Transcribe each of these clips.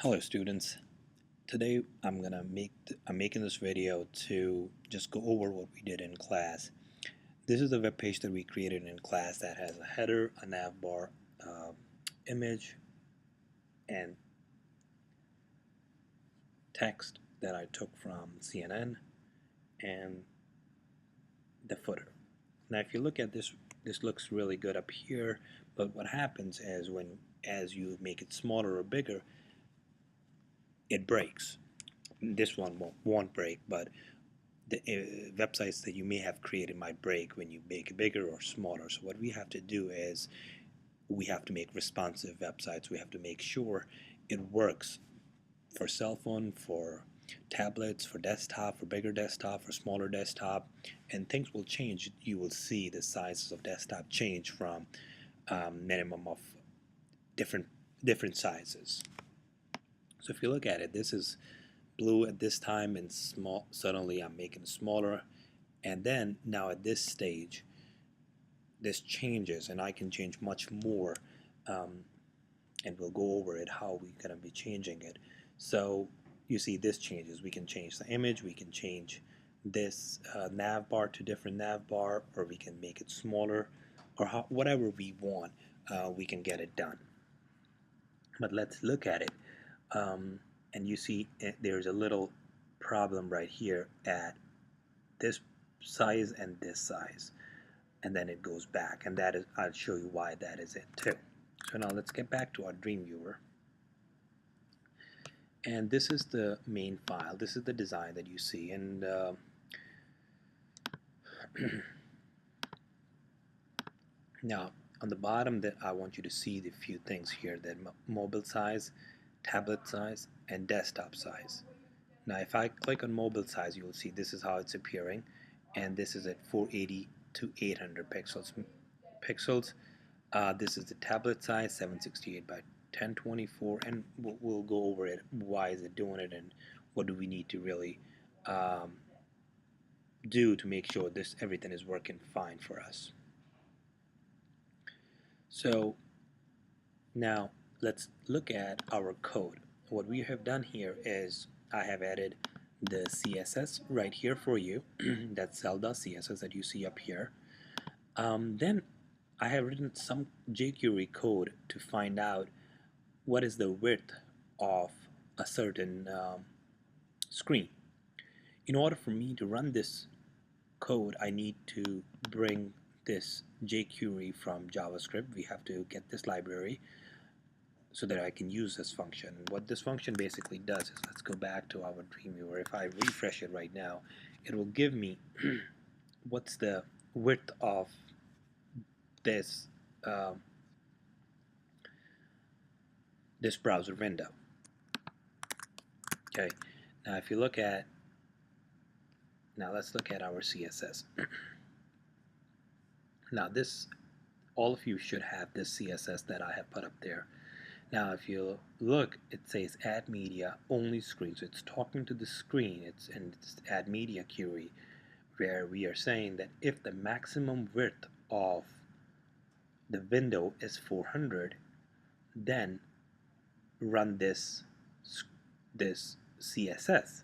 Hello students. Today I'm making this video to just go over what we did in class. This is the web page that we created in class that has a header, a navbar, image, and text that I took from CNN, and the footer. Now if you look at this looks really good up here, but what happens is as you make it smaller or bigger, it breaks. This one won't break, but the websites that you may have created might break when you make it bigger or smaller. So what we have to do is we have to make responsive websites. We have to make sure it works for cell phone, for tablets, for desktop, for bigger desktop, for smaller desktop, and things will change. You will see the sizes of desktop change from minimum of different sizes. So if you look at it, this is blue at this time and small. Suddenly I'm making it smaller, and then now at this stage this changes and I can change much more, and we'll go over it how we're going to be changing it. So you see this changes. We can change the image, we can change this nav bar to different nav bar, or we can make it smaller, or whatever we want, we can get it done. But let's look at it. And you see there's a little problem right here at this size and this size, and then it goes back, and that is, I'll show you why that is it too. So now let's get back to our Dreamweaver, and this is the main file. This is the design that you see, and now on the bottom that I want you to see the few things here, that mobile size, tablet size, and desktop size. Now if I click on mobile size, you will see this is how it's appearing, and this is at 480 to 800 pixels. This is the tablet size, 768 by 1024, and we'll go over it. Why is it doing it, and what do we need to really do to make sure everything is working fine for us. So now let's look at our code. What we have done here is I have added the CSS right here for you. That's cell.css that you see up here. Then I have written some jQuery code to find out what is the width of a certain screen. In order for me to run this code, I need to bring this jQuery from JavaScript. We have to get this library so that I can use this function. What this function basically does is, let's go back to our Dreamweaver. If I refresh it right now, it will give me what's the width of this this browser window. Okay, now if you look at, now let's look at our CSS. Now this, all of you should have this CSS that I have put up there. Now if you look, it says add media only screen, so it's talking to the screen. It's add media query, where we are saying that if the maximum width of the window is 400, then run this CSS.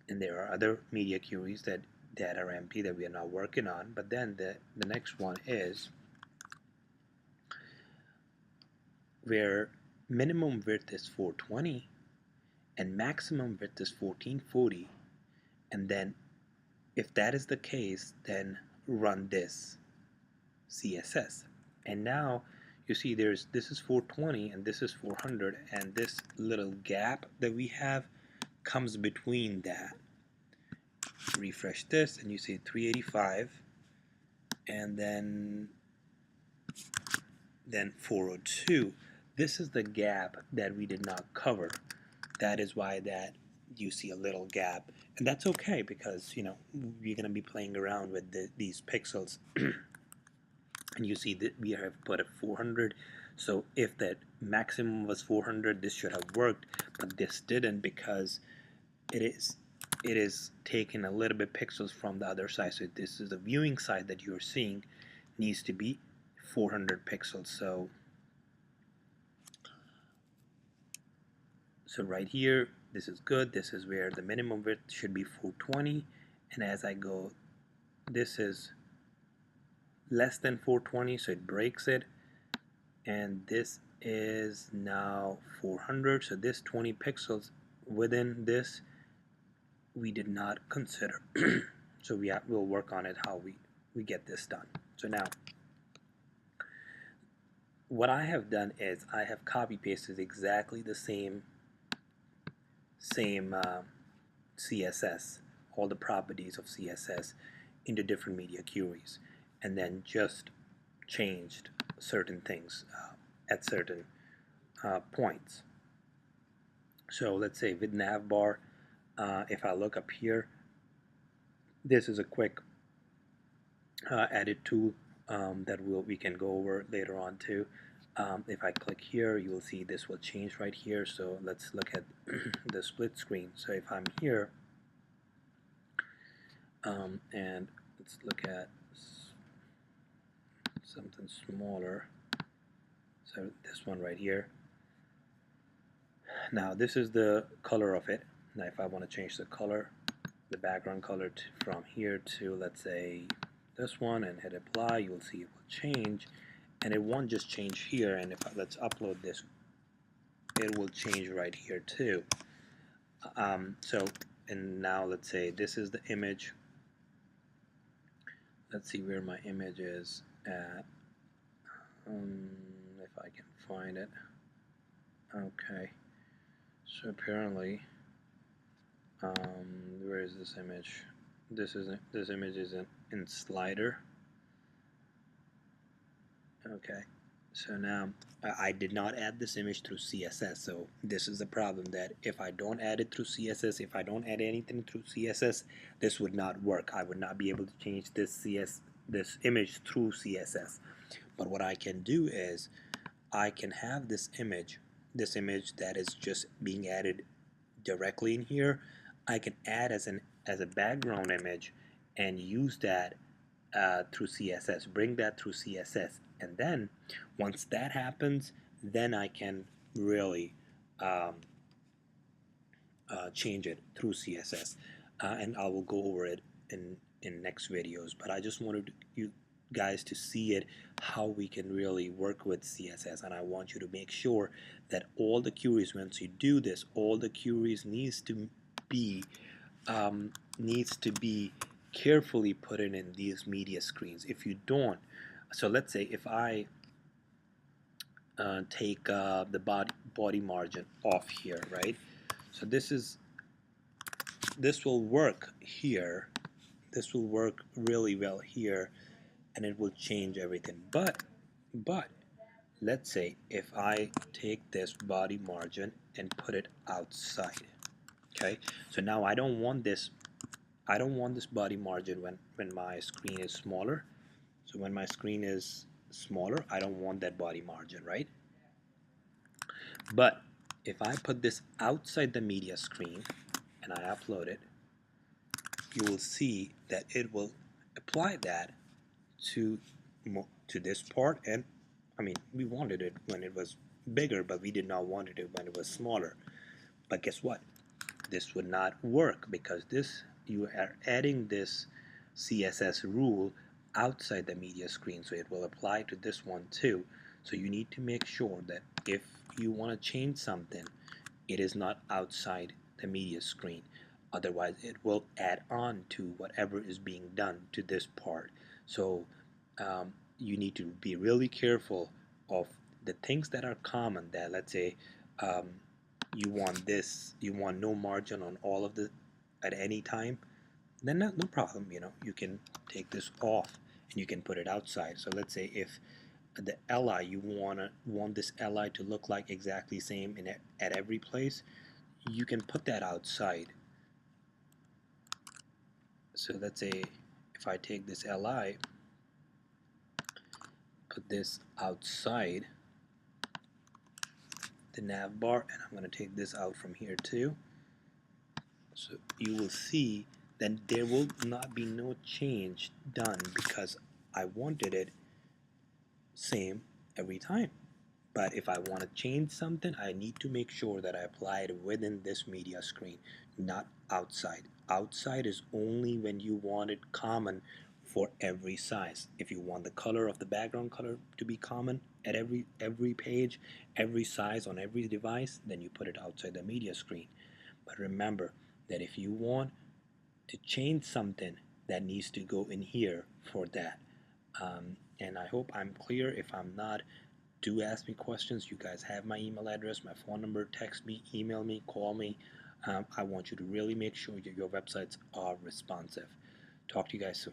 And there are other media queries that are empty that we are now working on, but then the next one is where minimum width is 420 and maximum width is 1440, and then if that is the case, then run this CSS. And now you see this is 420 and this is 400, and this little gap that we have comes between that. Refresh this and you see 385, and then 402. This is the gap that we did not cover. That is why that you see a little gap, and that's okay, because you know we're going to be playing around with these pixels. And you see that we have put a 400, so if that maximum was 400, this should have worked, but this didn't, because it is taking a little bit pixels from the other side. So this is the viewing side that you're seeing needs to be 400 pixels. So So right here, this is good. This is where the minimum width should be 420, and as I go, this is less than 420, so it breaks it, and this is now 400, so this 20 pixels within this we did not consider. So we'll work on it how we get this done. So now what I have done is I have copy pasted exactly the same CSS, all the properties of CSS into different media queries, and then just changed certain things at certain points. So let's say with navbar, if I look up here, this is a quick edit tool that we can go over later on too. If I click here, you will see this will change right here. So let's look at the split screen. So if I'm here, and let's look at something smaller. So this one right here. Now this is the color of it. Now if I want to change the color, the background color from here to, let's say, this one, and hit apply, you will see it will change, and it won't just change here. And let's upload this, it will change right here too. And now let's say this is the image. Let's see where my image is at. If I can find it. Okay, so apparently where is this image? This image is in slider. Okay, so now I did not add this image through CSS, so this is the problem, that if I don't add it through CSS, if I don't add anything through CSS, this would not work. I would not be able to change this image through CSS. But what I can do is I can have this image that is just being added directly in here. I can add as a background image and use that through CSS, bring that through CSS, and then once that happens, then I can really change it through CSS, and I will go over it in next videos. But I just wanted you guys to see it, how we can really work with CSS, and I want you to make sure that all the queries, once you do this, all the queries needs to be carefully put in these media screens. If you don't, so let's say if I take the body margin off here, right? So this will work here. This will work really well here, and it will change everything. But let's say if I take this body margin and put it outside, okay? So now I don't want this body margin when my screen is smaller. So when my screen is smaller, I don't want that body margin, right? But if I put this outside the media screen and I upload it, you will see that it will apply that to this part. And I mean, we wanted it when it was bigger, but we did not want it when it was smaller. But guess what? This would not work, because you are adding this CSS rule outside the media screen, so it will apply to this one too. So you need to make sure that if you want to change something, it is not outside the media screen. Otherwise it will add on to whatever is being done to this part. So you need to be really careful of the things that are common, that let's say you want no margin on all of the at any time, then no problem, you can take this off and you can put it outside. So let's say if the li, you want this li to look like exactly same at every place, you can put that outside. So let's say if I take this li, put this outside the nav bar, and I'm going to take this out from here too, so you will see that there will not be no change done, because I wanted it same every time. But if I want to change something, I need to make sure that I apply it within this media screen, not outside. Outside is only when you want it common for every size. If you want the color of the background color to be common at every page, every size on every device, then you put it outside the media screen. But remember that if you want to change something, that needs to go in here for that. And I hope I'm clear. If I'm not, do ask me questions. You guys have my email address, my phone number. Text me, email me, call me. I want you to really make sure that your websites are responsive. Talk to you guys soon.